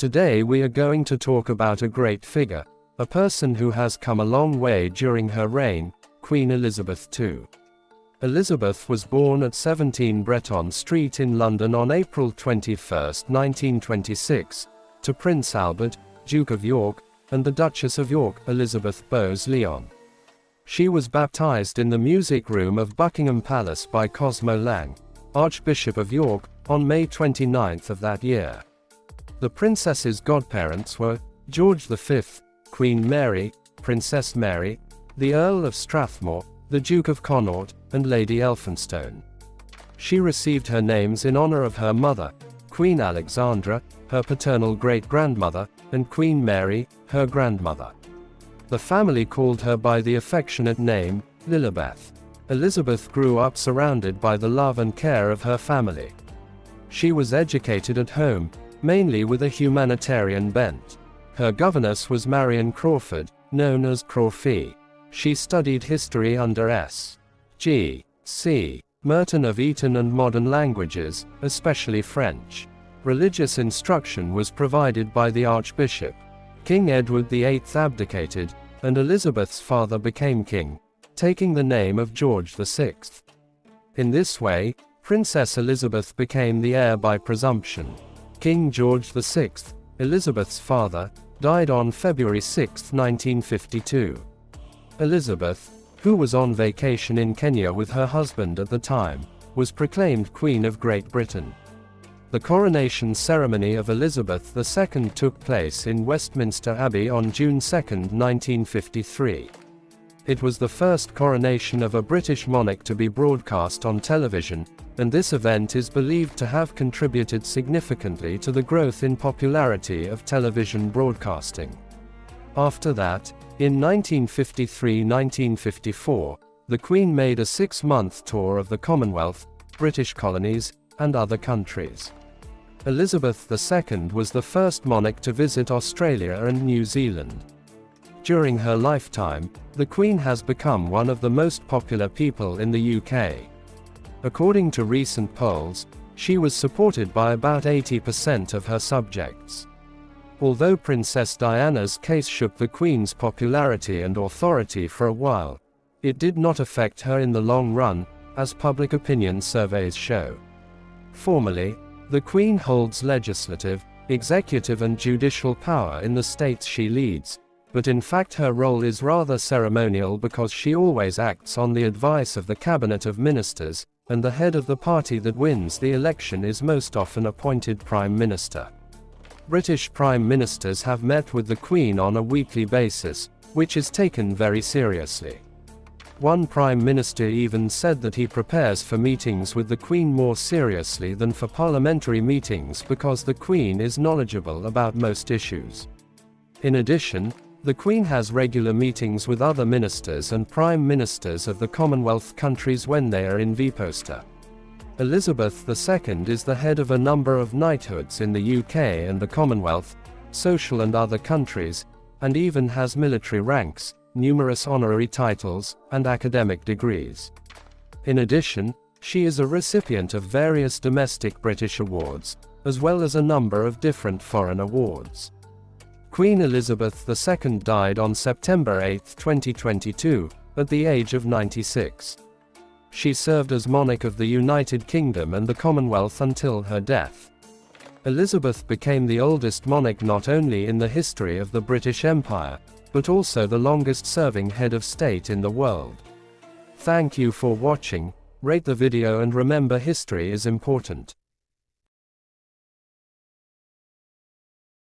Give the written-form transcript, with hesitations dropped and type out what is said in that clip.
Today we are going to talk about a great figure, a person who has come a long way during her reign, Queen Elizabeth II. Elizabeth was born at 17 Breton Street in London on April 21, 1926, to Prince Albert, Duke of York, and the Duchess of York, Elizabeth Bowes-Lyon. She was baptized in the music room of Buckingham Palace by Cosmo Lang, Archbishop of York, on May 29 of that year. The princess's godparents were George V, Queen Mary, Princess Mary, the Earl of Strathmore, the Duke of Connaught, and Lady Elphinstone. She received her names in honor of her mother, Queen Alexandra, her paternal great-grandmother, and Queen Mary, her grandmother. The family called her by the affectionate name, Lilibeth. Elizabeth grew up surrounded by the love and care of her family. She was educated at home, mainly with a humanitarian bent. Her governess was Marion Crawford, known as Crawfee. She studied history under S. G. C. Merton of Eton and modern languages, especially French. Religious instruction was provided by the Archbishop. King Edward VIII abdicated, and Elizabeth's father became king, taking the name of George VI. In this way, Princess Elizabeth became the heir by presumption. King George VI, Elizabeth's father, died on February 6, 1952. Elizabeth, who was on vacation in Kenya with her husband at the time, was proclaimed Queen of Great Britain. The coronation ceremony of Elizabeth II took place in Westminster Abbey on June 2, 1953. It was the first coronation of a British monarch to be broadcast on television, and this event is believed to have contributed significantly to the growth in popularity of television broadcasting. After that, in 1953–1954, the Queen made a 6-month tour of the Commonwealth, British colonies, and other countries. Elizabeth II was the first monarch to visit Australia and New Zealand. During her lifetime, the Queen has become one of the most popular people in the UK. According to recent polls, she was supported by about 80% of her subjects. Although Princess Diana's case shook the Queen's popularity and authority for a while, it did not affect her in the long run, as public opinion surveys show. Formally, the Queen holds legislative, executive and judicial power in the states she leads, but in fact her role is rather ceremonial because she always acts on the advice of the Cabinet of Ministers, and the head of the party that wins the election is most often appointed Prime Minister. British Prime Ministers have met with the Queen on a weekly basis, which is taken very seriously. One Prime Minister even said that he prepares for meetings with the Queen more seriously than for parliamentary meetings because the Queen is knowledgeable about most issues. In addition, the Queen has regular meetings with other ministers and Prime Ministers of the Commonwealth countries when they are in Viposta. Elizabeth II is the head of a number of knighthoods in the UK and the Commonwealth, social and other countries, and even has military ranks, numerous honorary titles, and academic degrees. In addition, she is a recipient of various domestic British awards, as well as a number of different foreign awards. Queen Elizabeth II died on September 8, 2022, at the age of 96. She served as monarch of the United Kingdom and the Commonwealth until her death. Elizabeth became the oldest monarch not only in the history of the British Empire, but also the longest-serving head of state in the world. Thank you for watching, rate the video and remember history is important.